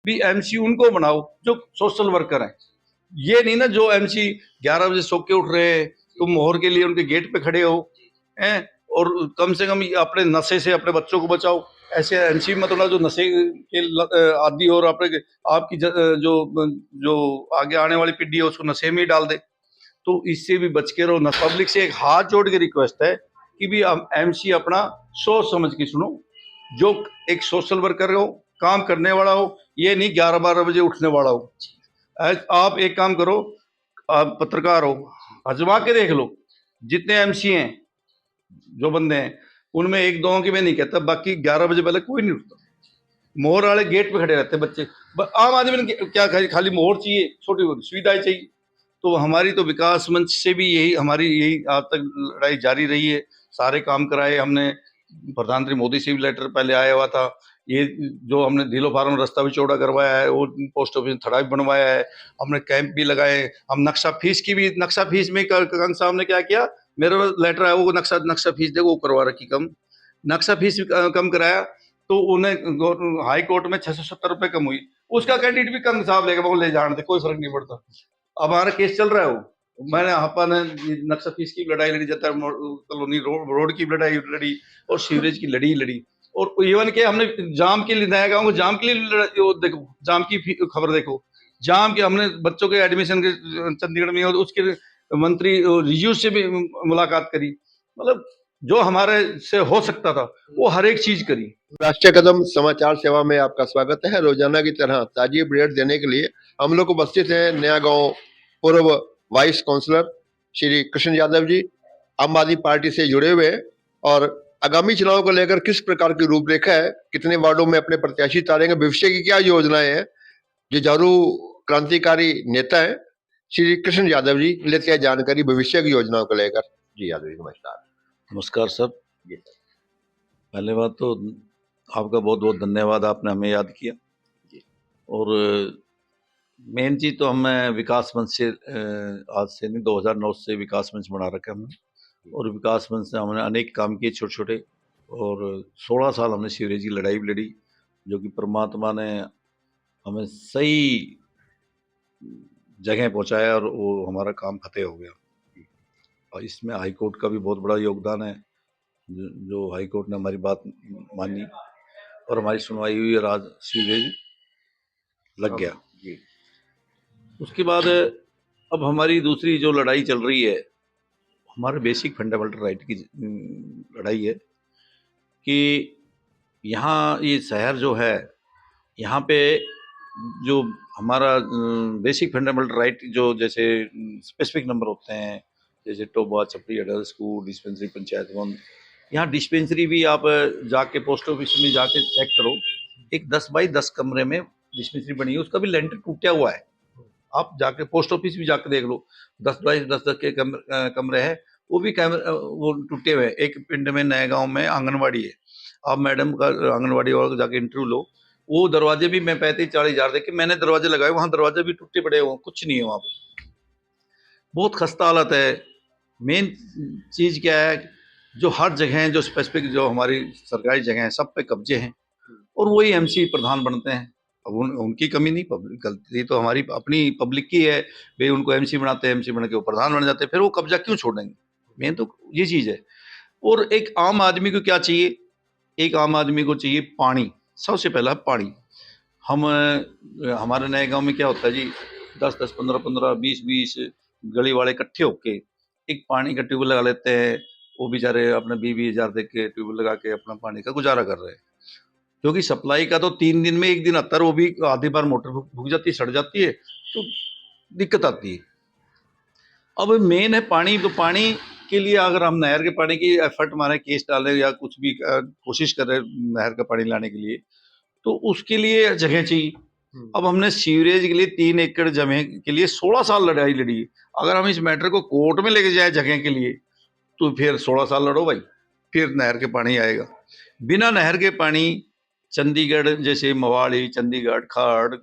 भी एमसी उनको बनाओ जो सोशल वर्कर हैं। ये नहीं ना जो एमसी 11 बजे सो के उठ रहे हैं, तुम मोहर के लिए उनके गेट पे खड़े हो हैं, और कम से कम अपने नशे से अपने बच्चों को बचाओ। ऐसे एमसी मतलब जो नशे के आदि और अपने आपकी जो जो आगे आने वाली पीढ़ी है उसको नशे में ही डाल दे, तो इससे भी बच के रहो ना। पब्लिक से एक हाथ जोड़ के रिक्वेस्ट है कि भी एमसी अपना सोच समझ के सुनो, जो एक सोशल वर्कर हो, काम करने वाला हो, ये नहीं 11-12 बजे उठने वाला हो। आप एक काम करो, आप पत्रकार हो, आजमा के देख लो जितने एमसी हैं, जो बंदे हैं, उनमें एक दो की मैं नहीं कहता, बाकी 11 बजे पहले कोई नहीं उठता। मोहर वाले गेट पे खड़े रहते बच्चे। आम आदमी ने क्या खाली मोहर चाहिए, छोटी सुविधाएं चाहिए। तो हमारी तो विकास मंच से भी यही आज तक लड़ाई जारी रही है। सारे काम कराए हमने, प्रधानमंत्री मोदी से भी लेटर पहले आया हुआ था। ये जो हमने ढीलो फार्म रास्ता भी चौड़ा करवाया है, और पोस्ट ऑफिस थड़ा भी बनवाया है, हमने कैंप भी लगाए। हम नक्शा फीस में कंग साहब ने क्या किया, मेरे लेटर आया, वो नक्शा फीस देखो वो करवा रखी कम, नक्शा फीस कम कराया, तो उन्हें हाई कोर्ट में 670 रुपए कम हुई। उसका कैंडिडेट भी कंग साहब लेके वो ले जाने दे, कोई फर्क नहीं पड़ता। अब हमारा केस चल रहा है वो, मैंने अपन नक्शा फीस की लड़ाई लड़ी, जाता कॉलोनी रोड की लड़ाई लड़ी, और सीवरेज की लड़ी, और इवन के हमने जाम के लिए, नया गांव को जाम के लिए देखो, जाम की खबर देखो, जाम के हमने बच्चों के एडमिशन के चंडीगढ़ में, और उसके मंत्री रिजू से भी मुलाकात करी। मतलब जो हमारे से हो सकता था वो हर एक चीज करी। राष्ट्रीय कदम समाचार सेवा में आपका स्वागत है। रोजाना की तरह ताजी अपडेट देने के लिए हम लोग उपस्थित हैं नया गांव पूर्व वाइस काउंसलर श्री कृष्ण यादव जी, आम आदमी पार्टी से जुड़े हुए, और आगामी चुनाव को लेकर किस प्रकार की रूपरेखा है, कितने वार्डों में अपने प्रत्याशी तारेंगे, भविष्य की क्या योजनाएं हैं, जुझारू क्रांतिकारी नेता है श्री कृष्ण यादव जी लेते हैं जानकारी भविष्य की योजनाओं को लेकर। जी यादव जी नमस्कार। नमस्कार सर। पहले बात तो आपका बहुत बहुत धन्यवाद, आपने हमें याद किया। और मेन चीज तो हम विकास मंच से आज से नहीं, 2009 से विकास मंच बना रखा है हमने, और विकास मंच से हमने अनेक काम किए छोटे छोटे, और 16 साल हमने सीवरेज की लड़ाई भी लड़ी, जो कि परमात्मा ने हमें सही जगह पहुंचाया, और वो हमारा काम फतेह हो गया। और इसमें हाई कोर्ट का भी बहुत बड़ा योगदान है, जो हाई कोर्ट ने हमारी बात मानी और हमारी सुनवाई हुई, और आज सीवरेज लग गया। उसके बाद अब हमारी दूसरी जो लड़ाई चल रही है, हमारे बेसिक फंडामेंटल राइट की लड़ाई है, कि यहाँ ये शहर जो है, यहाँ पे जो हमारा बेसिक फंडामेंटल राइट, जो जैसे स्पेसिफिक नंबर होते हैं, जैसे टोबा, छपरी, अडल स्कूल, डिस्पेंसरी, पंचायत भवन, यहाँ डिस्पेंसरी भी आप जाके पोस्ट ऑफिस में जाके चेक करो, एक 10 बाई 10 कमरे में डिस्पेंसरी बनी है, उसका भी लेंटर टूटा हुआ है। आप जाके पोस्ट ऑफिस भी जाके देख लो, 10 बाई 10 के कमरे हैं, वो भी वो टूटे हुए हैं। एक पिंड में, नए गांव में आंगनवाड़ी है, आप मैडम का आंगनवाड़ी वालों को जाके इंटरव्यू लो, वो दरवाजे भी मैं 35-40 हजार देखे, मैंने दरवाजे लगाए, वहां दरवाजे भी टूटे पड़े हुए, कुछ नहीं है वहां पर, बहुत खस्ता हालत है। मेन चीज क्या है, जो हर जगह जो स्पेसिफिक जो हमारी सरकारी जगह है, सब पे कब्जे हैं, और वही एमसी प्रधान बनते हैं। अब उनकी कमी नहीं, पब्लिक गलती तो हमारी अपनी पब्लिक की है, भाई उनको एमसी बनाते हैं, एमसी बन के वो प्रधान बन जाते हैं, फिर वो कब्जा क्यों छोड़ेंगे। मेन तो ये चीज है। और एक आम आदमी को क्या चाहिए, एक आम आदमी को चाहिए पानी, सबसे पहला पानी। हम हमारे नए गांव में क्या होता है जी, 10-10, 15-15, 20-20 गली वाले इकट्ठे होके एक पानी का ट्यूबवेल लगा लेते हैं, वो बेचारे अपने 20-20 हजार दे के ट्यूबवेल लगा के अपना पानी का गुजारा कर रहे हैं, क्योंकि सप्लाई का तो 3 दिन में 1 दिन आता है, वो भी आधी बार मोटर भूग जाती है, सड़ जाती है, तो दिक्कत आती है। अब मेन है पानी, तो पानी के लिए अगर हम नहर के पानी की एफर्ट मारे, केस डालें या कुछ भी कोशिश करें नहर का पानी लाने के लिए, तो उसके लिए जगह चाहिए। अब हमने सीवरेज के लिए 3 एकड़ जमीन के लिए 16 साल लड़ाई लड़ी। अगर हम इस मैटर को कोर्ट में लेके जाए जगह के लिए, तो फिर 16 साल लड़ो भाई, फिर नहर के पानी आएगा। बिना नहर के पानी चंडीगढ़ जैसे मोहाली, चंडीगढ़, खाड़,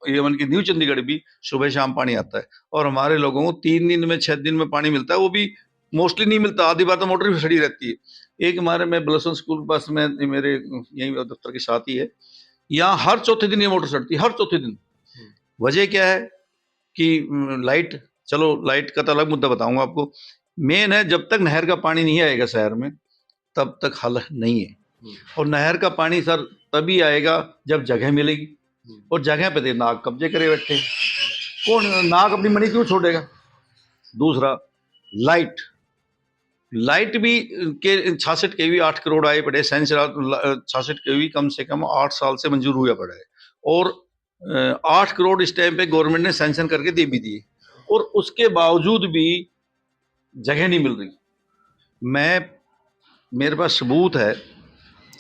इवन की न्यू चंडीगढ़ भी सुबह शाम पानी आता है, और हमारे लोगों को 3 दिन में 6 दिन में पानी मिलता है, वो भी मोस्टली नहीं मिलता, आधी बार तो मोटर भी खड़ी रहती है। एक हमारे में ब्लसन स्कूल पास में, मेरे यही दफ्तर के साथ ही है, यहाँ हर चौथे दिन ये मोटर सड़ती है, हर चौथे दिन। वजह क्या है कि लाइट, चलो लाइट का तो अलग मुद्दा बताऊंगा आपको। मेन है, जब तक नहर का पानी नहीं आएगा शहर में तब तक हल नहीं है। और नहर का पानी सर तभी आएगा जब जगह मिलेगी, और जगह पे नाग कब्जे करे बैठे हैं। कौन नाग अपनी मणि क्यों छोड़ेगा? दूसरा, लाइट भी के 66 केवी 8 करोड़ आए पड़े, साइंस 66 केवी कम से कम 8 साल से मंजूर हुआ पड़ा है, और 8 करोड़ इस टाइम पे गवर्नमेंट ने सैंक्शन करके दे भी दिए, और उसके बावजूद भी जगह नहीं मिल रही। मेरे पास सबूत है।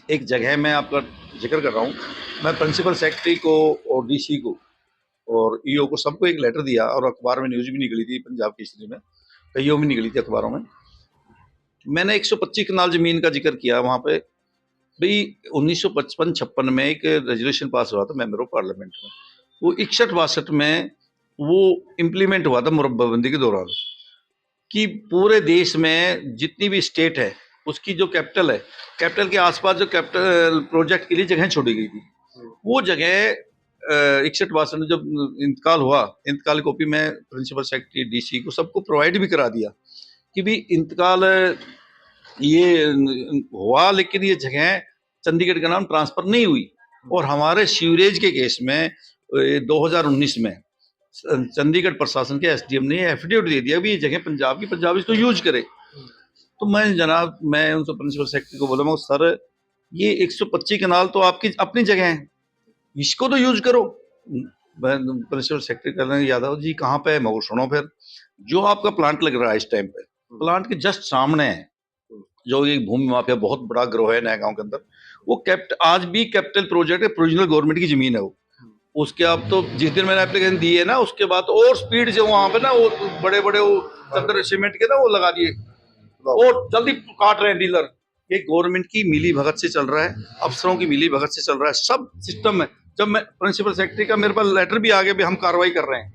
एक जगह मैं आपका जिक्र कर रहा हूँ, मैं प्रिंसिपल सेक्रेटरी को और डीसी को और ईओ को सबको एक लेटर दिया, और अखबार में न्यूज भी निकली थी, पंजाब केसरी में, कईयों में निकली थी अखबारों में। मैंने 125 कनाल जमीन का जिक्र किया वहां पे। भाई 1955-56 में एक रेजोल्यूशन पास हुआ था मेंबर ऑफ पार्लियामेंट में, वो 61-62 में वो इम्प्लीमेंट हुआ था मुरब्बाबंदी के दौरान, कि पूरे देश में जितनी भी स्टेट है उसकी जो कैपिटल है, कैपिटल के आसपास जो कैपिटल प्रोजेक्ट के लिए जगह छोड़ी गई थी, वो जगह 61-62 में जब इंतकाल हुआ, इंतकाल कॉपी में प्रिंसिपल सेक्रेटरी डीसी को सबको प्रोवाइड भी करा दिया कि भी इंतकाल ये हुआ, लेकिन ये जगह चंडीगढ़ का नाम ट्रांसफर नहीं हुई। और हमारे सीवरेज के केस में 2019 में चंडीगढ़ प्रशासन के एसडीएम ने एफिडेविट दे दिया भी ये जगह पंजाब की, पंजाब इसको यूज करे। तो मैं उनसे प्रिंसिपल सेक्रेटरी को बोला, मैं सर ये 125 कनाल तो आपकी अपनी जगह है, इसको तो यूज करो। प्रिंसिपल सेक्रेटरी कह रहे हैं यादव जी कहाँ पे है? मैं सुनो, फिर जो आपका प्लांट लग रहा है इस टाइम पे, प्लांट के जस्ट सामने है जो एक भूमि माफिया बहुत बड़ा ग्रोह है नया गांव के अंदर, वो आज भी कैपिटल प्रोजेक्ट है, प्रोविजनल गवर्नमेंट की जमीन है वो। उसके अब तो जिस दिन मैंने एप्लीकेशन दी है ना, उसके बाद तो और स्पीड से वहां पे ना वो बड़े बड़े वो चद्दर सीमेंट के ना वो लगा दिए, और जल्दी काट रहे हैं डीलर। ये गवर्नमेंट की मिली भगत से चल रहा है, अफसरों की मिली भगत से चल रहा है, सब सिस्टम है। जब मैं प्रिंसिपल सेक्रेटरी का मेरे पास लेटर भी आ गया, भी हम कार्रवाई कर रहे हैं,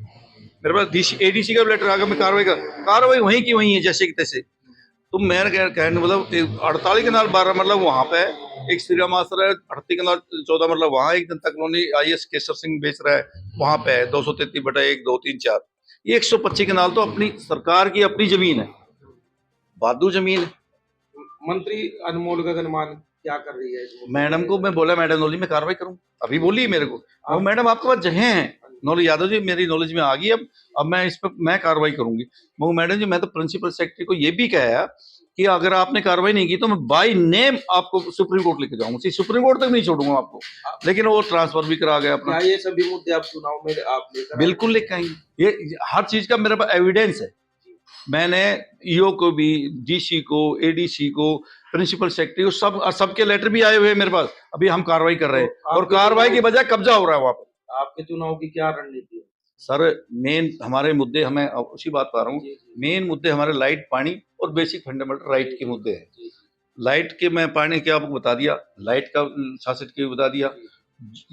मेरे पास एडीसी का लेटर आ गया, मैं कार्रवाई वहीं की वहीं है जैसे कि तैसे। तो मेरा कहने मतलब 48 कनाल 12 मतलब वहां पे एक श्रीराम मास्टर है, 38 कनाल 14 मतलब वहां एक जनता कॉलोनी आईएएस केसर सिंह बेच रहा है, वहां पे है 233/1 2 3 4। ये 125 कनाल तो अपनी सरकार की अपनी जमीन है, वादू जमीन है। मंत्री अनमोल गगनमान क्या कर रही है? मैडम को मैं बोला, मैडम नॉलेज में कार्रवाई करूं, अभी बोली मेरे को, वो मैडम आपके पास जगह है, नॉलेज यादव जी मेरी नॉलेज में आ गई, अब मैं इस पर मैं कार्रवाई करूंगी। वो मैडम जी मैं तो प्रिंसिपल सेक्रेटरी को ये भी कहा कि अगर आपने कार्रवाई नहीं की तो मैं बाय नेम आपको सुप्रीम कोर्ट लेके जाऊंगा, सुप्रीम कोर्ट तक नहीं छोड़ूंगा आपको। लेकिन वो ट्रांसफर भी करा गया अपना। ये सभी मुद्दे आप चुनाव में आप लेकर बिल्कुल लेकर आएंगे, ये हर चीज का मेरे पास एविडेंस है। मैंने ईओ को भी, डीसी को, एडीसी को, प्रिंसिपल सेक्रेटरी को, सबके लेटर भी आए हुए हैं मेरे पास। अभी हम कार्रवाई कर रहे हैं, और कार्रवाई की बजाय कब्जा हो रहा है वहां पर। आपके चुनाव की क्या रणनीति है सर? मेन हमारे मुद्दे, हमें उसी बात पर आ रहा हूँ, मेन मुद्दे हमारे लाइट, पानी और बेसिक फंडामेंटल राइट के मुद्दे हैं। लाइट के मैं पानी के आपको बता दिया, लाइट का 66 के बता दिया,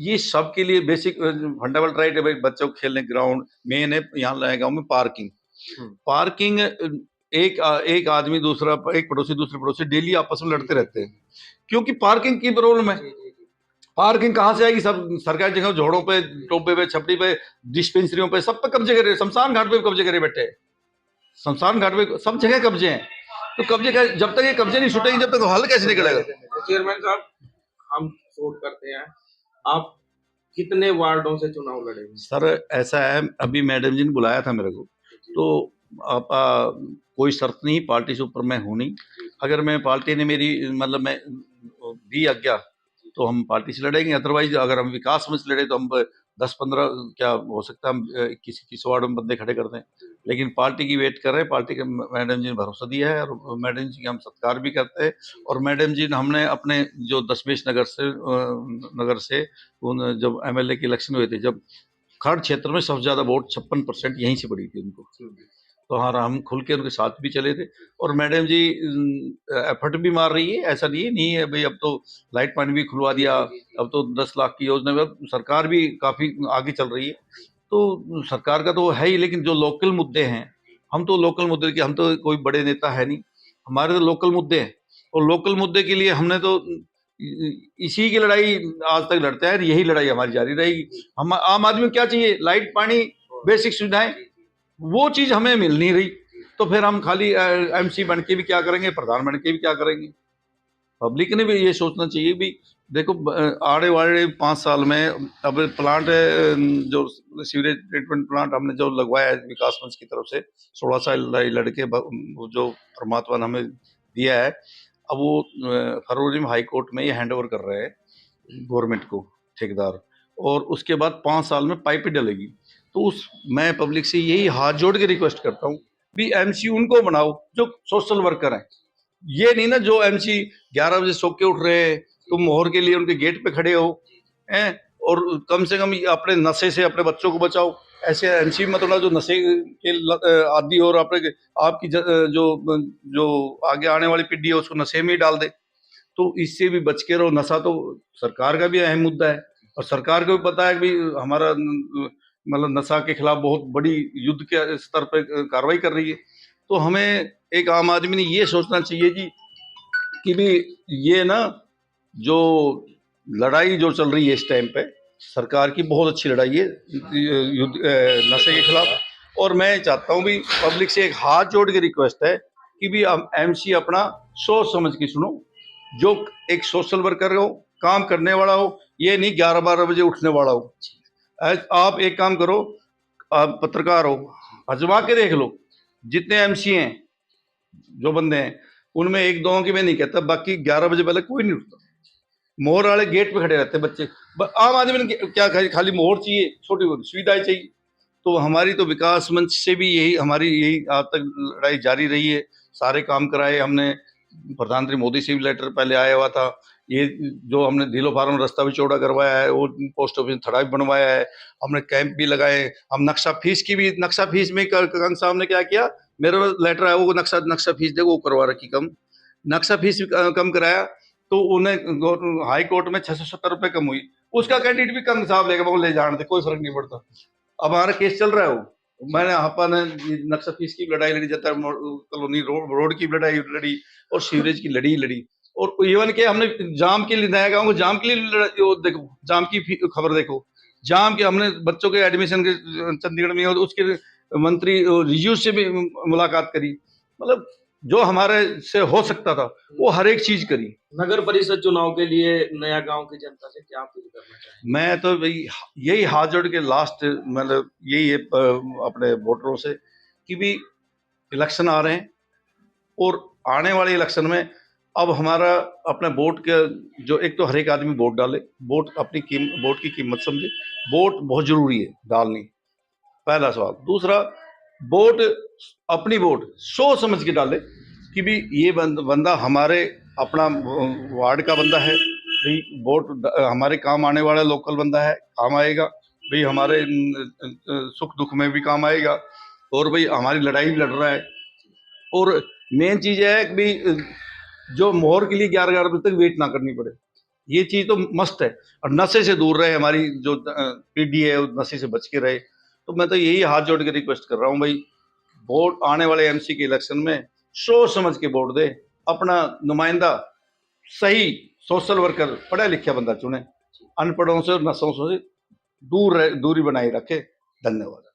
ये सब के लिए बेसिक फंडामेंटल राइट है भाई। बच्चों को खेलने गाउंड मेन है, यहाँ गाँव में पार्किंग एक आदमी दूसरा, एक पड़ोसी दूसरे पड़ोसी डेली आपस में लड़ते रहते हैं, क्योंकि पार्किंग की प्रॉब्लम है। पार्किंग कहाँ से आएगी? सब सरकारी जगह, झोड़ों पे, टोपे पे, छपड़ी पे, डिस्पेंसरियों पे, सब पे कब्जे करे, शमशान घाट पे कब्जे करे बैठे, शमशान घाट पे सब जगह कब्जे हैं। तो कब्जे का जब तक ये कब्जे नहीं छूटेंगे, जब तक हल कैसे निकलेगा? चेयरमैन साहब, हम वोट करते हैं, आप कितने वार्डों से चुनाव लड़ेंगे? सर ऐसा है, अभी मैडम जी ने बुलाया था मेरे को, तो आप कोई शर्त नहीं, पार्टी से ऊपर मैं हूँ नहीं। अगर मैं पार्टी ने मेरी मतलब मैं दी आज्ञा तो हम पार्टी से लड़ेंगे, अदरवाइज अगर हम विकास समझ लड़े तो हम 10-15 क्या हो सकता है, हम किसी वार्ड में बंदे खड़े कर दें, लेकिन पार्टी की वेट कर रहे हैं। पार्टी के मैडम जी ने भरोसा दिया है, और मैडम जी का हम सत्कार भी करते हैं। और मैडम जी ने हमने अपने जो दशमेश नगर से उन जब एमएलए की इलेक्शन हुए थे, जब खड़ क्षेत्र में सबसे ज्यादा वोट 56% यहीं से पड़ी थी उनको, तो हाँ हम खुल के उनके साथ भी चले थे। और मैडम जी एफर्ट भी मार रही है, ऐसा नहीं है भाई अब तो लाइट पानी भी खुलवा दिया, अब तो 10 लाख की योजना में सरकार भी काफी आगे चल रही है। तो सरकार का तो है ही, लेकिन जो लोकल मुद्दे हैं, हम तो लोकल मुद्दे की, हम तो कोई बड़े नेता है नहीं, हमारे तो लोकल मुद्दे हैं। और लोकल मुद्दे के लिए हमने तो इसी की लड़ाई आज तक लड़ते हैं, यही लड़ाई हमारी जारी रहेगी। हम आम आदमी को क्या चाहिए? लाइट, पानी, बेसिक सुविधाएं, वो चीज हमें मिल नहीं रही। तो फिर हम खाली एमसी बन के भी क्या करेंगे, प्रधान बन के भी क्या करेंगे? पब्लिक ने भी ये सोचना चाहिए भी देखो आने वाले 5 साल में अब प्लांट जो सीवरेज ट्रीटमेंट प्लांट हमने जो लगवाया है विकास मंच की तरफ से 16 साल लड़के जो परमात्मा ने हमें दिया है, अब वो फरवरी में हाई कोर्ट में ये हैंड ओवर कर रहे हैं गवर्नमेंट को, ठेकेदार, और उसके बाद 5 साल में पाइप डलेगी। तो मैं पब्लिक से यही हाथ जोड़ के रिक्वेस्ट करता हूँ भी एमसी उनको बनाओ जो सोशल वर्कर हैं। ये नहीं ना जो एमसी 11 बजे सो के उठ रहे हैं, तुम मोहर के लिए उनके गेट पे खड़े हो हैं, और कम से कम अपने नशे से अपने बच्चों को बचाओ। ऐसे एमसी मतलब जो नशे के आदि और आपकी जो आगे आने वाली पीढ़ी है उसको नशे में ही डाल दे। तो इससे भी बच के रहो। नशा तो सरकार का भी अहम मुद्दा है, और सरकार को भी पता है कि हमारा मतलब नशा के खिलाफ बहुत बड़ी युद्ध के स्तर पर कार्रवाई कर रही है। तो हमें एक आम आदमी ने ये सोचना चाहिए जी कि भी ये ना जो लड़ाई जो चल रही है इस टाइम पे, सरकार की बहुत अच्छी लड़ाई है युद्ध नशे के खिलाफ। और मैं चाहता हूँ भी पब्लिक से एक हाथ जोड़ के रिक्वेस्ट है कि भी एमसी अपना सोच समझ के सुनो, जो एक सोशल वर्कर हो, काम करने वाला हो, ये नहीं 11-12 बजे उठने वाला हो। आप एक काम करो, आप पत्रकार हो, आजमा के देख लो जितने एमसी हैं जो बंदे हैं उनमें एक दो की मैं नहीं कहता, बाकी 11 बजे पहले कोई नहीं उठता। मोहर वाले गेट पे खड़े रहते बच्चे। आम आदमी ने क्या खाली मोहर चाहिए, छोटी सुविधाएं चाहिए। तो हमारी तो विकास मंच से भी यही आज तक लड़ाई जारी रही है। सारे काम कराए हमने, प्रधानमंत्री मोदी से भी लेटर पहले आया हुआ था। ये जो हमने ढीलो फार्म रास्ता भी चौड़ा करवाया है, वो पोस्ट ऑफिस थड़ा भी बनवाया है, हमने कैंप भी लगाए। हम नक्शा फीस में कंग साहब ने क्या किया, मेरे लेटर आया वो नक्शा फीस देखो वो करवा रखी कम, नक्शा फीस कम कराया। तो उन्हें हाई कोर्ट में 670 रुपए कम हुई। उसका कैंडिडेट भी कंग साहब लेके ले जाने दे, कोई फर्क नहीं पड़ता। अब हमारा केस चल रहा है वो, मैंने हापा ने नक्शा फीस की लड़ाई लड़ी, जाता कॉलोनी रोड की लड़ाई लड़ी, और सीवरेज की लड़ी। और इवन के हमने जाम के लिए, नया गांव को जाम के लिए देखो, जाम की खबर देखो, जाम के हमने बच्चों के एडमिशन के चंडीगढ़ में, और उसके मंत्री रिजू से भी मुलाकात करी। मतलब जो हमारे से हो सकता था वो हर एक चीज करी। नगर परिषद चुनाव के लिए नया गांव की जनता से क्या अपील करना चाहिए? मैं तो यही हाथ जोड़ के लास्ट मतलब यही है अपने वोटरों से कि भी इलेक्शन आ रहे हैं, और आने वाले इलेक्शन में अब हमारा अपने वोट के जो एक तो हर एक आदमी वोट डाले, वोट वोट की कीमत समझे, वोट बहुत जरूरी है डालनी, पहला सवाल। दूसरा, वोट अपनी वोट सोच समझ के डाले कि भी ये बंदा हमारे अपना वार्ड का बंदा है भाई, वोट हमारे काम आने वाला लोकल बंदा है, काम आएगा भाई, हमारे सुख दुख में भी काम आएगा, और भाई हमारी लड़ाई भी लड़ रहा है। और मेन चीज है कि भाई जो मोहर के लिए 11 बजे तक वेट ना करनी पड़े, ये चीज तो मस्त है। और नशे से दूर रहे, हमारी जो पीढ़ी है नशे से बच के रहे। तो मैं तो यही हाथ जोड़ के रिक्वेस्ट कर रहा हूँ भाई, वोट आने वाले एमसी के इलेक्शन में सोच समझ के वोट दे, अपना नुमाइंदा सही सोशल वर्कर पढ़ा लिखा बंदा चुने, अनपढ़ों से और नशों से दूरी बनाए रखे। धन्यवाद।